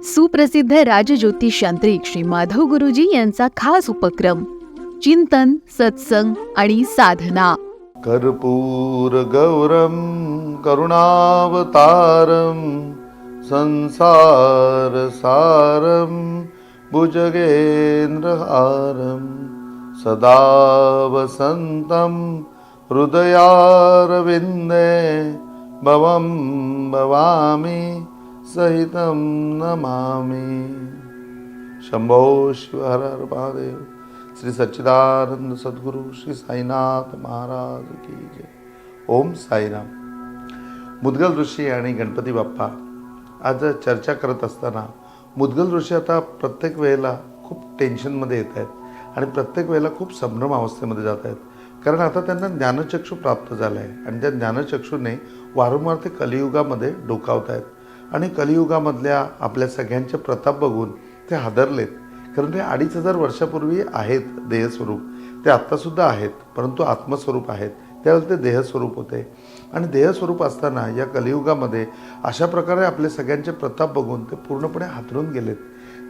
सुप्रसिद्ध राजज्योतिषांत्रिक श्री माधव गुरुजी यांचा खास उपक्रम चिंतन, सत्संग आणि साधना. कर्पूर गौरम करुणावतारम संसार सारम भुजगेंद्रहारम सदा वसंतम हृदयारविंदे भवं भवामी सहितं नमामि. शंभो शिव हर हर महादेव. श्री सच्चिदानंद सद्गुरु श्री साईनाथ महाराज की जय. ओम साईराम. मुद्गल ऋषी आणि गणपती बाप्पा आज चर्चा करत असताना मुद्गल ऋषी आता प्रत्येक वेळेला खूप टेन्शनमध्ये येत आहेत आणि प्रत्येक वेळेला खूप संभ्रम अवस्थेमध्ये जात आहेत. कारण आता त्यांना ज्ञानचक्षु प्राप्त झाला आहे आणि त्या ज्ञानचक्षुने वारंवार ते कलियुगामध्ये डोकावत आहेत आणि कलियुगामधल्या आपल्या सगळ्यांचे प्रताप बघून ते हादरलेत. कारण ते 2500 वर्षापूर्वी आहेत देहस्वरूप, ते आत्तासुद्धा आहेत, परंतु आत्मस्वरूप आहेत. त्यावेळेला ते देहस्वरूप होते आणि देहस्वरूप असताना या कलियुगामध्ये अशा प्रकारे आपले सगळ्यांचे प्रताप बघून ते पूर्णपणे हादरून गेलेत.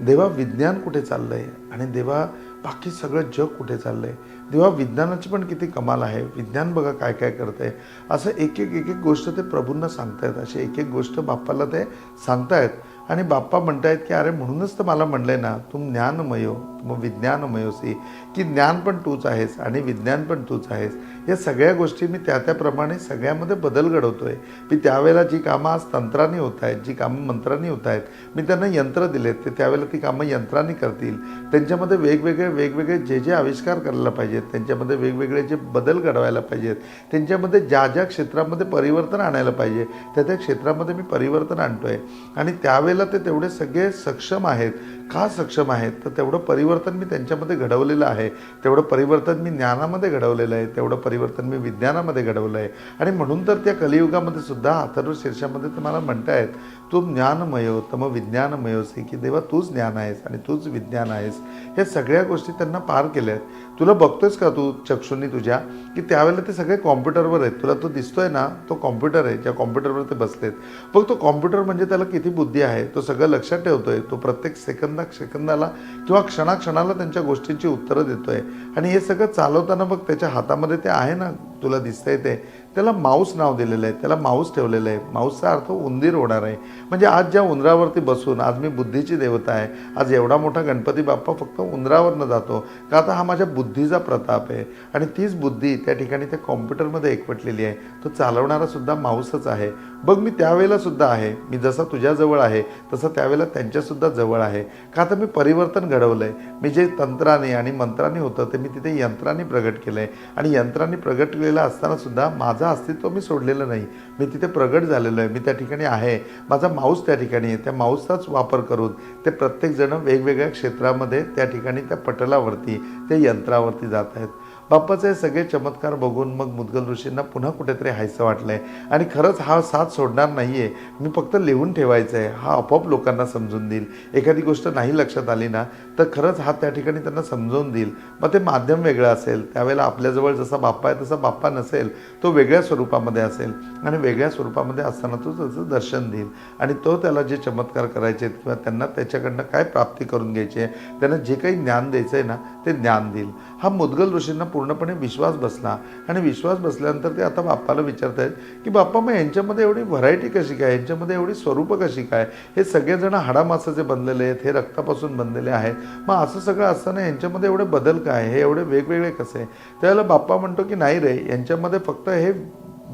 देवा विज्ञान कुठे चाललं आहे आणि देवा बाकी सगळं जग कुठे चाललं आहे. देवा विज्ञानाची पण किती कमाल आहे, विज्ञान बघा काय काय करतं आहे. असं एक एक गोष्ट ते प्रभूंना सांगतायत, अशी एक गोष्ट बाप्पाला ते सांगतायत आणि बाप्पा म्हणतायत की अरे म्हणूनच तर मला म्हणलंय ना, तुम ज्ञानमयो तुम विज्ञानमयोसी, की ज्ञान पण तूच आहेस आणि विज्ञान पण तूच आहेस. या सगळ्या गोष्टी मी त्याप्रमाणे सगळ्यामध्ये बदल घडवतोय. मी त्यावेळेला जी कामं आज तंत्राने होत आहेत, जी कामं मंत्रांनी होत आहेत, मी त्यांना यंत्र दिलेत, ते त्यावेळेला ती कामं यंत्रांनी करतील. त्यांच्यामध्ये वेगवेगळे जे आविष्कार करायला पाहिजेत, त्यांच्यामध्ये वेगवेगळे जे बदल घडवायला पाहिजेत, त्यांच्यामध्ये ज्या क्षेत्रामध्ये परिवर्तन आणायला पाहिजे त्या क्षेत्रामध्ये मी परिवर्तन आणतोय. आणि त्यावेळेला ते तेवढे सगळे सक्षम आहेत. का सक्षम आहेत तर तेवढं परिवर्तन मी त्यांच्यामध्ये घडवलेलं आहे, तेवढं परिवर्तन मी ज्ञानामध्ये घडवलेलं आहे, तेवढं परिवर्तन मी विज्ञानामध्ये घडवलं आहे. आणि म्हणून तर त्या कलियुगामध्ये सुद्धा अथर्व शीर्षामध्ये तुम्हाला म्हणतायत तू ज्ञानमयो तम विज्ञानमयोसी, की देवा तूच ज्ञान आहेस आणि तूच विज्ञान आहेस. या सगळ्या गोष्टी त्यांना पार केल्या आहेत. तुला बघतोयस का तू चक्षुनी तुझ्या, की त्यावेळेला ते सगळे कॉम्प्युटरवर आहेत. तुला तो दिसतोय ना, तो कॉम्प्युटर आहे, ज्या कॉम्प्युटरवर ते बसलेत. बघ तो कॉम्प्युटर म्हणजे त्याला किती बुद्धी आहे, तो सगळं लक्षात ठेवतोय, तो प्रत्येक सेकंदाला किंवा क्षणाला त्यांच्या गोष्टींची उत्तरं देतोय. आणि हे सगळं चालवताना बघ त्याच्या हातामध्ये ते आहे ना, तुला दिसतंय ते, त्याला माऊस नाव दिलेलं आहे, त्याला माऊस ठेवलेलं आहे. माऊसचा अर्थ उंदीर होणार आहे. म्हणजे आज ज्या उंदरावरती बसून आज मी बुद्धीची देवता आहे, आज एवढा मोठा गणपती बाप्पा फक्त उंदरावरनं जातो का, आता हा माझ्या बुद्धीचा प्रताप आहे. आणि तीच बुद्धी त्या ठिकाणी त्या कॉम्प्युटरमध्ये एकवटलेली आहे. तो चालवणारा सुद्धा माऊसच आहे. बघ मी त्यावेळेला सुद्धा आहे, मी जसा तुझ्याजवळ आहे तसं त्यावेळेला त्यांच्यासुद्धा जवळ आहे. का तर मी परिवर्तन घडवलं आहे. मी जे तंत्राने आणि मंत्राने होतं ते मी तिथे यंत्राने प्रगट केलं आहे. आणि यंत्राने प्रगट केलेलं असताना सुद्धा माझं अस्तित्व मी सोडलेलं नाही. मी तिथे प्रगट झालेलो आहे, मी त्या ठिकाणी आहे. माझा माऊस त्या ठिकाणी आहे. त्या माऊसचाच वापर करून ते प्रत्येकजण वेगवेगळ्या क्षेत्रामध्ये त्या ठिकाणी त्या पटलावरती त्या यंत्रावरती जात आहेत. बाप्पाचे हे सगळे चमत्कार बघून मग मुद्गल ऋषींना पुन्हा कुठेतरी हायसं वाटलं आहे. आणि खरंच हा साथ सोडणार नाही आहे, मी फक्त लिहून ठेवायचं आहे, हा आपोआप लोकांना समजून देईल. एखादी गोष्ट नाही लक्षात आली ना तर खरंच हा त्या ठिकाणी त्यांना समजवून देईल. मग ते माध्यम वेगळं असेल, त्यावेळेला आपल्याजवळ जसा बाप्पा आहे तसा बाप्पा नसेल, तो वेगळ्या स्वरूपामध्ये असेल आणि वेगळ्या स्वरूपामध्ये असताना तो त्याचं दर्शन देईल. आणि तो त्याला जे चमत्कार करायचे आहेत किंवा त्यांना त्याच्याकडनं काय प्राप्ती करून घ्यायची आहे, त्यांना जे काही ज्ञान द्यायचं आहे ना ते ज्ञान देईल. हा मुद्गल ऋषींना पूर्णपणे विश्वास बसला. आणि विश्वास बसल्यानंतर ते आता बाप्पाला विचारत आहेत की बाप्पा मग यांच्यामध्ये एवढी व्हरायटी कशी काय, यांच्यामध्ये एवढी स्वरूपं कशी काय, हे सगळेजण हाडामासाचे बनलेले आहेत, हे रक्तापासून बनलेले आहेत, मग असं सगळं असताना यांच्यामध्ये एवढे बदल काय, हे एवढे वेगवेगळे कसे. त्यावेळेला बाप्पा म्हणतो की नाही रे, यांच्यामध्ये फक्त हे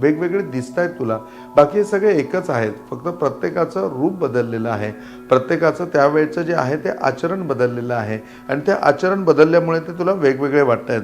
वेगवेगळे दिसत आहेत तुला, बाकी हे सगळे एकच आहेत. फक्त प्रत्येकाचं रूप बदललेलं आहे, प्रत्येकाचं त्यावेळेचं जे आहे ते आचरण बदललेलं आहे आणि ते आचरण बदलल्यामुळे ते तुला वेगवेगळे वाटत आहेत.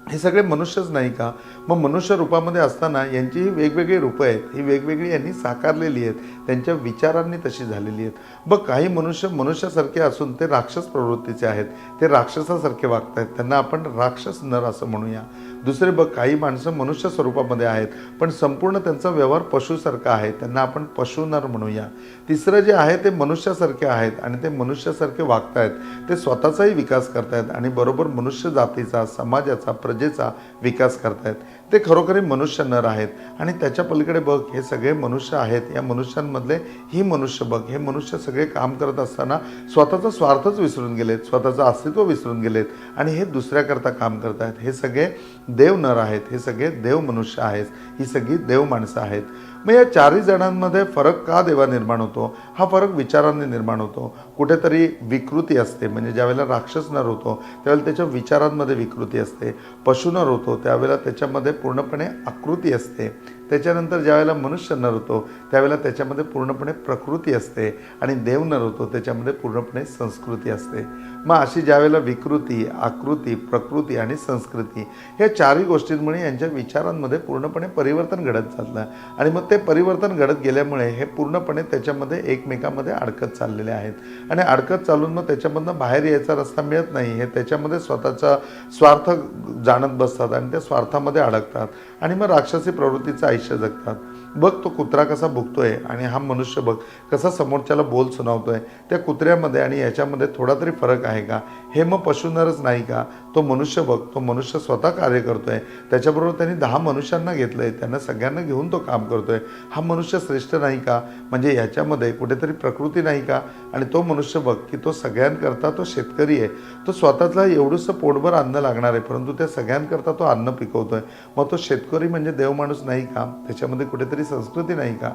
हे सगळे मनुष्यच नाही का, मग मनुष्य रूपामध्ये असताना यांची ही वेगवेगळी रूपं आहेत, ही वेगवेगळी यांनी साकारलेली आहेत, त्यांच्या विचारांनी तशी झालेली आहेत. बघ काही मनुष्य मनुष्यासारखे असून ते राक्षस प्रवृत्तीचे आहेत, ते राक्षसासारखे वागत आहेत, त्यांना आपण राक्षस नर असं म्हणूया. दुसरे बघ काही माणसं मनुष्य स्वरूपामध्ये आहेत पण संपूर्ण त्यांचा व्यवहार पशुसारखा आहे, त्यांना आपण पशुनर म्हणूया. तिसरं जे आहे ते मनुष्यासारखे आहेत आणि ते मनुष्यासारखे वागत आहेत, ते स्वतःचाही विकास करतायत आणि बरोबर मनुष्य जातीचा, समाजाचा, प्रजेचा विकास करतायत. ते खरोखरी मनुष्य नर आहेत. आणि त्याच्या पलीकडे बघ, हे सगळे मनुष्य आहेत. या मनुष्यांमधले ही मनुष्य बघ, हे मनुष्य सगळे काम करत असताना स्वतःचा स्वार्थच विसरून गेलेत, स्वतःचं अस्तित्व विसरून गेलेत आणि हे दुसऱ्याकरता काम करत आहेत. हे सगळे देव नर आहेत, हे सगळे देव मनुष्य आहेत, ही सगळी देव माणसं आहेत. मग या चारही जणांमध्ये फरक का देवा निर्माण होतो? हा फरक विचारांनी निर्माण होतो. कुठेतरी विकृती असते, म्हणजे ज्यावेळेला राक्षस नर होतो त्यावेळेला त्याच्या विचारांमध्ये विकृती असते. पशु नर होतो त्यावेळेला त्याच्यामध्ये पूर्णपणे आकृती असते. त्याच्यानंतर ज्यावेळेला मनुष्य नर होतो त्यावेळेला त्याच्यामध्ये पूर्णपणे प्रकृती असते. आणि देव नर होतो त्याच्यामध्ये पूर्णपणे संस्कृती असते. मग अशी ज्यावेळेला विकृती, आकृती, प्रकृती आणि संस्कृती ह्या चारही गोष्टींमुळे यांच्या विचारांमध्ये पूर्णपणे परिवर्तन घडत चाललं. आणि मग ते परिवर्तन घडत गेल्यामुळे हे पूर्णपणे त्याच्यामध्ये एकमेकांमध्ये अडकत चाललेले आहेत. आणि अडकत चालून मग त्याच्यामधनं बाहेर यायचा रस्ता मिळत नाही. हे त्याच्यामध्ये स्वतःचा स्वार्थ जाणत बसतात आणि त्या स्वार्थामध्ये अडकतात आणि मग राक्षसी प्रवृत्तीचं आयुष्य जगतात. बघ, तो कुत्रा कसा भुकतोय आणि हा मनुष्य बघ कसा समोरच्याला बोल सुनावतोय. त्या कुत्र्यामध्ये आणि याच्यामध्ये थोडा तरी फरक आहे का? हे मग पशुनरच नाही का? तो मनुष्य बघ, तो मनुष्य स्वतः कार्य करतोय, त्याच्याबरोबर त्यांनी 10 मनुष्यांना घेतलंय, त्यांना सगळ्यांना घेऊन तो काम करतोय. हा मनुष्य श्रेष्ठ नाही का? म्हणजे याच्यामध्ये कुठेतरी प्रकृती नाही का? आणि तो मनुष्य बघ की तो सगळ्यांकरता तो शेतकरी आहे. तो स्वतःला एवढंसं पोटभर अन्न लागणार आहे, परंतु त्या सगळ्यांकरता तो अन्न पिकवतोय. मग तो शेतकरी म्हणजे देव माणूस नाही का? त्याच्यामध्ये कुठेतरी संस्कृती नाही का?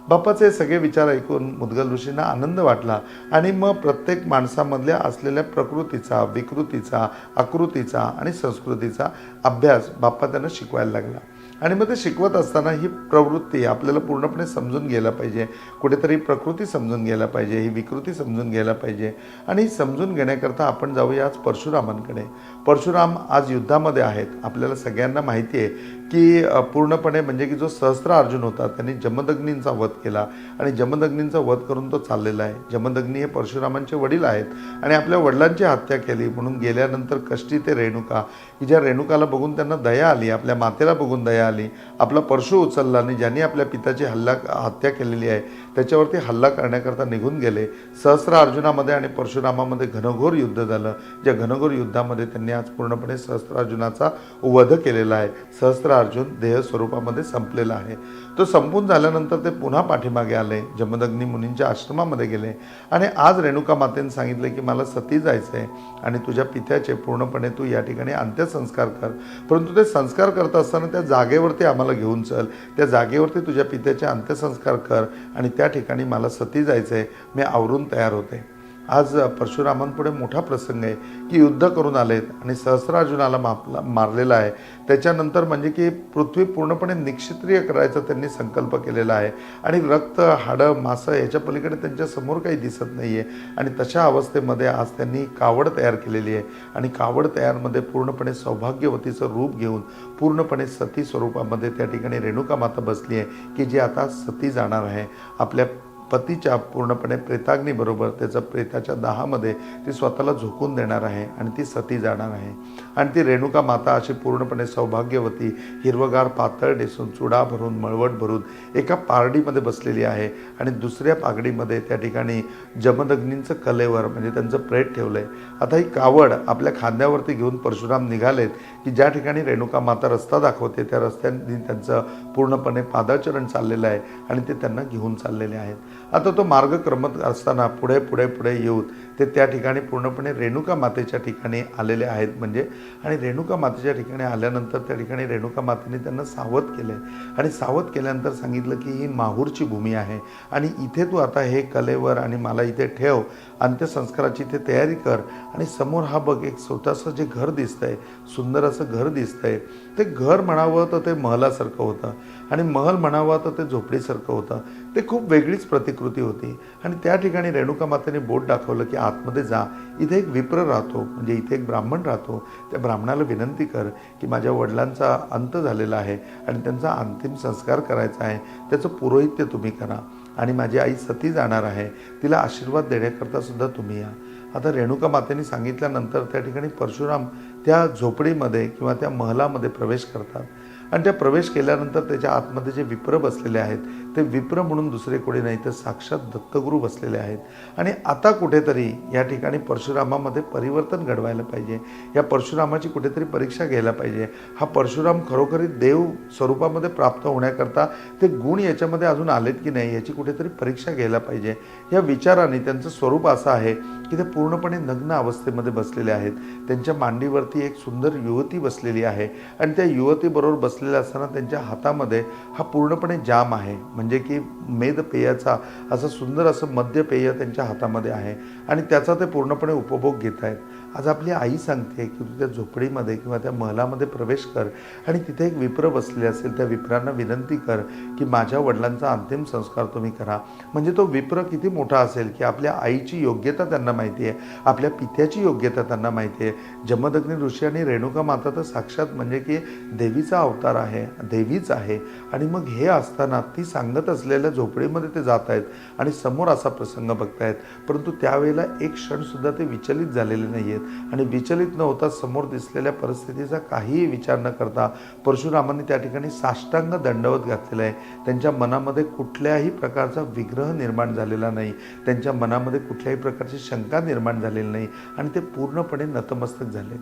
बाप्पाचे हे सगळे विचार ऐकून मुद्गल ऋषींना आनंद वाटला. आणि मग प्रत्येक माणसामधल्या असलेल्या प्रकृतीचा, विकृतीचा, आकृतीचा आणि संस्कृतीचा अभ्यास बाप्पा त्यांना शिकवायला लागला. आणि मग ते शिकवत असताना ही प्रवृत्ती आपल्याला पूर्णपणे समजून घ्यायला पाहिजे. कुठेतरी प्रकृती समजून घ्यायला पाहिजे, ही विकृती समजून घ्यायला पाहिजे. आणि समजून घेण्याकरता आपण जाऊया आज परशुरामांकडे. परशुराम आज युद्धामध्ये आहेत. आपल्याला सगळ्यांना माहिती आहे की पूर्णपणे म्हणजे की जो सहस्त्र अर्जुन होता त्यांनी जमदग्नींचा वध केला आणि जमदग्नींचा वध करून तो चाललेला आहे. जमदग्नी हे परशुरामांचे वडील आहेत आणि आपल्या वडिलांची हत्या केली म्हणून गेल्यानंतर कष्टी ते रेणुका, की ज्या रेणुकाला बघून त्यांना दया आली, आपल्या मातेला बघून दया आली, आपला परशु उचलला आणि ज्यांनी आपल्या पिताची हत्या केलेली आहे त्याच्यावरती हल्ला करण्याकरता निघून गेले. सहस्त्र अर्जुनामध्ये आणि परशुरामामध्ये घनघोर युद्ध झालं. ज्या घनघोर युद्धामध्ये त्यांनी आज पूर्णपणे सहस्त्र अर्जुनाचा वध केलेला आहे. सहस्त्र अर्जुन देह स्वरूपामध्ये संपलेला आहे. तो संपून झाल्यानंतर ते पुन्हा पाठीमागे आले, जमदग्नी मुनींच्या आश्रमामध्ये गेले आणि आज रेणुका मातेने सांगितले की मला सती जायचं आहे आणि तुझ्या पित्याचे पूर्णपणे तू या ठिकाणी अंत्यसंस्कार कर. परंतु ते संस्कार करत असताना त्या जागेवरती आम्हाला घेऊन चल, त्या जागेवरती तुझ्या पित्याचे अंत्यसंस्कार कर आणि त्या ठिकाणी मला सती जायचं आहे. मी आवरून तयार होते. आज परशुरामांपुढे मोठा प्रसंग आहे की युद्ध करून आलेत आणि सहस्रार्जुनाला मारलेला आहे. त्याच्यानंतर म्हणजे की पृथ्वी पूर्णपणे निक्षत्रिय करायचा त्यांनी संकल्प केलेला आहे आणि रक्त, हाडं, मांस याच्या पलीकडे त्यांच्या समोर काही दिसत नाही आहे. आणि तशा अवस्थेमध्ये आज त्यांनी कावड तयार केलेली आहे आणि कावड तयारमध्ये पूर्णपणे सौभाग्यवतीचं रूप घेऊन पूर्णपणे सती स्वरूपामध्ये त्या ठिकाणी रेणुका माता बसली आहे की जी आता सती जाणार आहे. आपल्या पतीच्या पूर्णपणे प्रेताग्नीबरोबर त्याचं प्रेताच्या दाहामध्ये ती स्वतःला झोकून देणार आहे आणि ती सती जाणार आहे. आणि ती रेणुका माता अशी पूर्णपणे सौभाग्यवती, हिरवगार पातळ नेसून, चुडा भरून, मळवट भरून एका पारडीमध्ये बसलेली आहे आणि दुसऱ्या पागडीमध्ये त्या ठिकाणी जमदग्नींचं कलेवर म्हणजे त्यांचं प्रेत ठेवलं आहे. आता ही कावड आपल्या खांद्यावरती घेऊन परशुराम निघालेत की ज्या ठिकाणी रेणुका माता रस्ता दाखवते त्या रस्त्याने त्यांचं पूर्णपणे पादाचरण चाललेलं आहे आणि ते त्यांना घेऊन चाललेले आहेत. आता तो मार्ग क्रमत असताना पुढे पुढे पुढे येऊन ते त्या ठिकाणी पूर्णपणे रेणुका मातेच्या ठिकाणी आलेले आहेत. म्हणजे आणि रेणुका मातेच्या ठिकाणी आल्यानंतर त्या ठिकाणी रेणुका मातेने त्यांना सावध केलं आणि सावध केल्यानंतर सांगितलं की ही माहूरची भूमी आहे आणि इथे तू आता हे कलेवर आणि मला इथे ठेव, अंत्यसंस्काराची इथे तयारी कर. आणि समोर हा बघ एक छोटंसं जे घर दिसतंय, सुंदर असं घर दिसतंय. ते घर म्हणावं तर ते महलासारखं होतं आणि महल म्हणावं तर ते झोपडीसारखं होतं. ते खूप वेगळीच प्रतिकृती होती. आणि त्या ठिकाणी रेणुका मातेने बोट दाखवलं की आतमध्ये जा, इथे एक विप्र राहतो, म्हणजे इथे एक ब्राह्मण राहतो. त्या ब्राह्मणाला विनंती कर की माझ्या वडिलांचा अंत झालेला आहे आणि त्यांचा अंतिम संस्कार करायचा आहे, त्याचं पुरोहित्य तुम्ही करा आणि माझी आई सती जाणार आहे, तिला आशीर्वाद देण्याकरता सुद्धा तुम्ही या. आता रेणुका मातेने सांगितल्यानंतर त्या ठिकाणी परशुराम त्या झोपडीमध्ये किंवा त्या महलामध्ये प्रवेश करतात आणि त्या प्रवेश केल्यानंतर त्याच्या आतमध्ये जे विप्र बसलेले आहेत ते विप्र म्हणून दुसरे कोणी नाही तर साक्षात दत्तगुरू बसलेले आहेत. आणि आता कुठेतरी या ठिकाणी परशुरामामध्ये परिवर्तन घडवायला पाहिजे, या परशुरामाची कुठेतरी परीक्षा घ्यायला पाहिजे. हा परशुराम खरोखरी देव स्वरूपामध्ये प्राप्त होण्याकरता ते गुण याच्यामध्ये अजून आलेत की नाही याची कुठेतरी परीक्षा घ्यायला पाहिजे. या विचाराने त्यांचं स्वरूप असं आहे की ते पूर्णपणे नग्न अवस्थेमध्ये बसलेले आहेत. त्यांच्या मांडीवरती एक सुंदर युवती बसलेली आहे आणि त्या युवतीबरोबर बसलेल्या असताना त्यांच्या हातामध्ये हा पूर्णपणे जाम आहे, म्हणजे की मेद पेयाचा असं सुंदर असं मद्य पेय त्यांच्या हातामध्ये आहे आणि त्याचा ते पूर्णपणे उपभोग घेत आहेत. आज आपली आई सांगते की तू त्या झोपडीमध्ये किंवा त्या महलामध्ये प्रवेश कर आणि तिथे एक विप्र बसले असेल, त्या विप्रांना विनंती कर की माझ्या वडिलांचा अंतिम संस्कार तुम्ही करा. म्हणजे तो विप्र किती मोठा असेल की आपल्या आईची योग्यता त्यांना माहिती आहे, आपल्या पित्याची योग्यता त्यांना माहिती आहे. जमदग्नी ऋषी आणि रेणुका माता तर साक्षात म्हणजे की देवीचा अवतार आहे, देवीच आहे. आणि मग हे असताना ती सांगत असलेल्या झोपडीमध्ये ते जात आहेत आणि समोर असा प्रसंग बघतायत, परंतु त्यावेळेला एक क्षणसुद्धा ते विचलित झालेले नाही आहेत. आणि विचलित न होता समोर दिसलेल्या परिस्थितीचा काहीही विचार न करता परशुरामांनी त्या ठिकाणी साष्टांग दंडवत घातलेला आहे. त्यांच्या मनामध्ये कुठल्याही प्रकारचा विग्रह निर्माण झालेला नाही, त्यांच्या मनामध्ये कुठल्याही प्रकारची शंका निर्माण झालेली नाही आणि ते पूर्णपणे नतमस्तक झाले.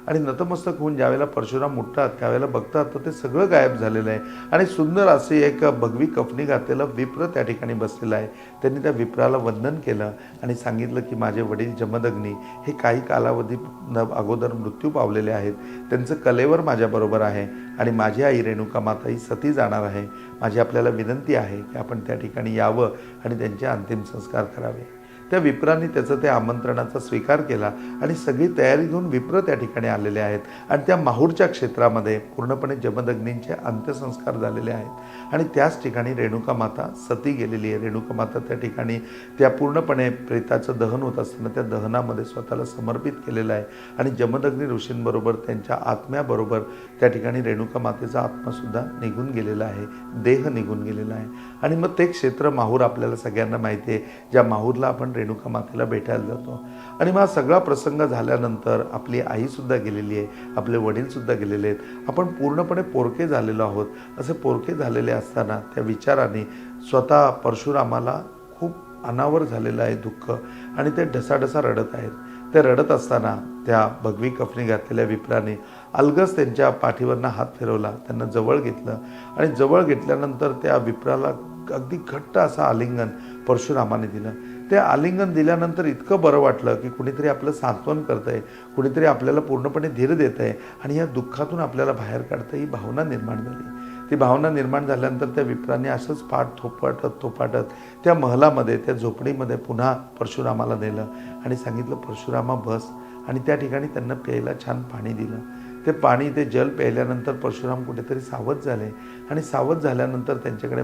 आणि नतमस्तक होऊन ज्यावेळेला परशुराम उठतात त्यावेळेला बघतात तर ते सगळं गायब झालेलं आहे आणि सुंदर असे एक भगवी कफनी घातलेला विप्र त्या ठिकाणी बसलेला आहे. त्यांनी त्या विप्राला वंदन केलं आणि सांगितलं की माझे वडील जमदग्नी हे काही कालावधी अगोदर मृत्यू पावलेले आहेत, त्यांचं कलेवर माझ्याबरोबर आहे आणि माझी आई रेणुका माता ही सती जाणार आहे. माझी आपल्याला विनंती आहे की आपण त्या ठिकाणी यावं आणि त्यांचे अंतिम संस्कार करावे. त्या विप्रांनी त्याचं त्या आमंत्रणाचा स्वीकार केला आणि सगळी तयारी घेऊन विप्र त्या ठिकाणी आलेले आहेत आणि त्या माहूरच्या क्षेत्रामध्ये पूर्णपणे जमदग्नींचे अंत्यसंस्कार झालेले आहेत आणि त्याच ठिकाणी रेणुका माता सती गेलेली आहे. रेणुका माता त्या ठिकाणी त्या पूर्णपणे प्रेताचं दहन होत असताना त्या दहनामध्ये स्वतःला समर्पित केलेलं आहे आणि जमदग्नी ऋषींबरोबर त्यांच्या आत्म्याबरोबर त्या ठिकाणी रेणुका मातेचा आत्मासुद्धा निघून गेलेला आहे, देह निघून गेलेला आहे. आणि मग ते क्षेत्र माहूर आपल्याला सगळ्यांना माहिती आहे, ज्या माहूरला आपण रेणुका मातेला भेटायला जातो. आणि मग हा सगळा प्रसंग झाल्यानंतर आपली आईसुद्धा गेलेली आहे, आपले वडीलसुद्धा गेलेले आहेत, आपण पूर्णपणे पोरके झालेलो आहोत. असे पोरके झालेले असताना त्या विचाराने स्वतः परशुरामाला खूप अनावर झालेलं आहे दुःख आणि ते ढसाढसा रडत आहेत. ते रडत असताना त्या भगवी कफनी घातलेल्या विप्राने अलगस त्यांच्या पाठीवरनं हात फिरवला, त्यांना जवळ घेतलं आणि जवळ घेतल्यानंतर त्या विप्राला अगदी घट्ट असं आलिंगन परशुरामाने दिलं. ते आलिंगन दिल्यानंतर इतकं बरं वाटलं की कुणीतरी आपलं सांत्वन करतं आहे, कुणीतरी आपल्याला पूर्णपणे धीर देतं आहे आणि या दुःखातून आपल्याला बाहेर काढतं, ही भावना निर्माण झाली. ती भावना निर्माण झाल्यानंतर त्या विप्रांनी असंच पाठ थोपाटत त्या महलामध्ये, त्या झोपडीमध्ये पुन्हा परशुरामाला नेलं आणि सांगितलं परशुरामा बस. आणि त्या ठिकाणी त्यांना प्यायला छान पाणी दिलं. ते पाणी, ते जल प्यायल्यानंतर परशुराम कुठेतरी सावध झाले आणि सावध झाल्यानंतर त्यांच्याकडे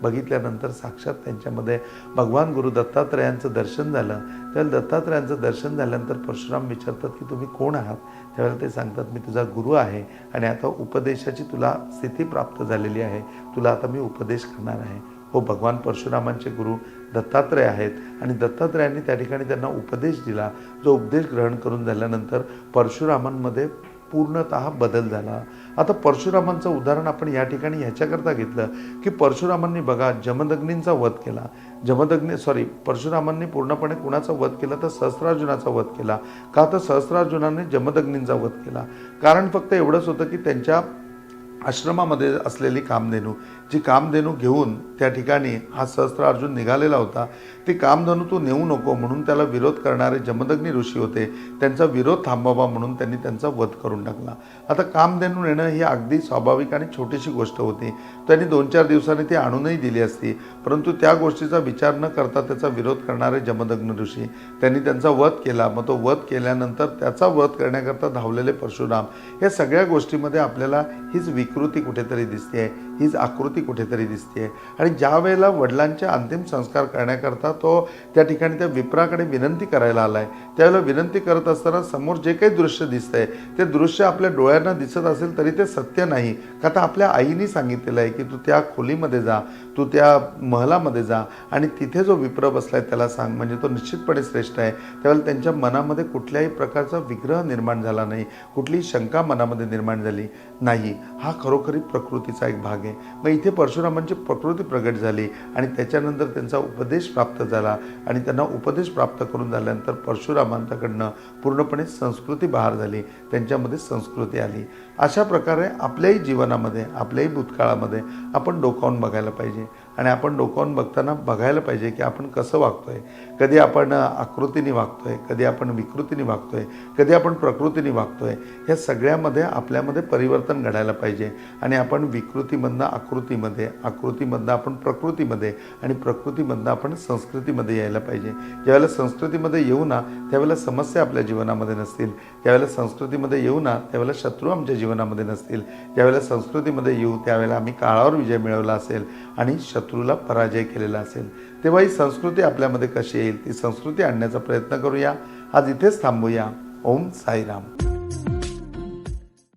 बघितल्यानंतर साक्षात त्यांच्यामध्ये भगवान गुरु दत्तात्रयांचं दर्शन झालं. त्यावेळेला दत्तात्रयांचं दर्शन झाल्यानंतर परशुराम विचारतात की तुम्ही कोण आहात? त्यावेळेला ते सांगतात मी तुझा गुरु आहे आणि आता उपदेशाची तुला स्थिती प्राप्त झालेली आहे, तुला आता मी उपदेश करणार आहे. हो, भगवान परशुरामांचे गुरु दत्तात्रय आहेत आणि दत्तात्रयांनी त्या ठिकाणी त्यांना उपदेश दिला. जो उपदेश ग्रहण करून झाल्यानंतर परशुरामांमध्ये पूर्णतः बदल झाला. आता परशुरामांचं उदाहरण आपण या ठिकाणी ह्याच्याकरता घेतलं की परशुरामांनी बघा जमदग्नींचा वध केला. परशुरामांनी पूर्णपणे कुणाचा वध केला तर सहस्त्रार्जुनाचा वध केला. का तर सहस्त्रार्जुनाने जमदग्नींचा वध केला. कारण फक्त एवढंच होतं की त्यांच्या आश्रमामध्ये असलेली कामधेनू, जी कामधेनू घेऊन त्या ठिकाणी हा सहस्त्रार्जुन निघालेला होता, ती कामधेनू तू नेऊ नको म्हणून त्याला विरोध करणारे जमदग्नी ऋषी होते, त्यांचा विरोध थांबावा म्हणून त्यांनी त्यांचा वध करून टाकला. आता कामधेनू नेणं ही अगदी स्वाभाविक आणि छोटीशी गोष्ट होती. त्यांनी 2-4 दिवसांनी ती आणूनही दिली असती, परंतु त्या गोष्टीचा विचार न करता त्याचा विरोध करणारे जमदग्नी ऋषी त्यांनी त्यांचा वध केला. मग तो वध केल्यानंतर त्याचा वध करण्याकरता धावलेले परशुराम, या सगळ्या गोष्टीमध्ये आपल्याला हीच विकृती कुठेतरी दिसते आहे हीच आकृती कुठेतरी दिसते. आणि ज्या वेळेला वडिलांचे अंतिम संस्कार करण्याकरता तो त्या ठिकाणी त्या विप्राकडे विनंती करायला आलाय, त्यावेळेला विनंती करत असताना समोर जे काही दृश्य दिसतंय ते दृश्य आपल्या डोळ्यांना दिसत असेल तरी ते सत्य नाही. का तर आपल्या आईने सांगितलेलं आहे की तू त्या खोलीमध्ये जा, तू त्या महलामध्ये जा आणि तिथे जो विप्र बसलाय त्याला सांग, म्हणजे तो निश्चितपणे श्रेष्ठ आहे. त्यावेळेला त्यांच्या मनामध्ये कुठल्याही प्रकारचा विग्रह निर्माण झाला नाही, कुठलीही शंका मनामध्ये निर्माण झाली नाही. हा खरोखरी प्रकृतीचा एक भाग आहे. मग इथे परशुरामांची प्रकृती प्रगट झाली आणि त्याच्यानंतर त्यांचा उपदेश प्राप्त झाला आणि त्यांना उपदेश प्राप्त करून झाल्यानंतर परशुरामांच्याकडनं पूर्णपणे संस्कृती बाहेर झाली, त्यांच्यामध्ये संस्कृती आली. अशा प्रकारे आपल्याही जीवनामध्ये, आपल्याही भूतकाळामध्ये आपण डोकावून बघायला पाहिजे आणि आपण डोकावून बघताना बघायला पाहिजे की आपण कसं वागतोय. कधी आपण आकृतीने वागतोय, कधी आपण विकृतीने वागतोय, कधी आपण प्रकृतीने वागतोय. ह्या सगळ्यामध्ये आपल्यामध्ये परिवर्तन घडायला पाहिजे आणि आपण विकृतीमधनं आकृतीमध्ये, आकृतीमधनं आपण प्रकृतीमध्ये आणि प्रकृतीमधनं आपण संस्कृतीमध्ये यायला पाहिजे. ज्यावेळेला संस्कृतीमध्ये येऊ ना त्यावेळेला समस्या आपल्या जीवनामध्ये नसतील, ज्यावेळेला संस्कृतीमध्ये येऊ ना त्यावेळेला शत्रू आमच्या जीवनामध्ये नसतील, ज्यावेळेला संस्कृतीमध्ये येऊ त्यावेळेला आम्ही काळावर विजय मिळवला असेल आणि शत्रूला पराजय केलेला असेल. तेव्हा ही संस्कृती आपल्यामध्ये कशी येईल ती संस्कृती आणण्याचा प्रयत्न करूया. आज इथेच थांबूया. ओम साईराम.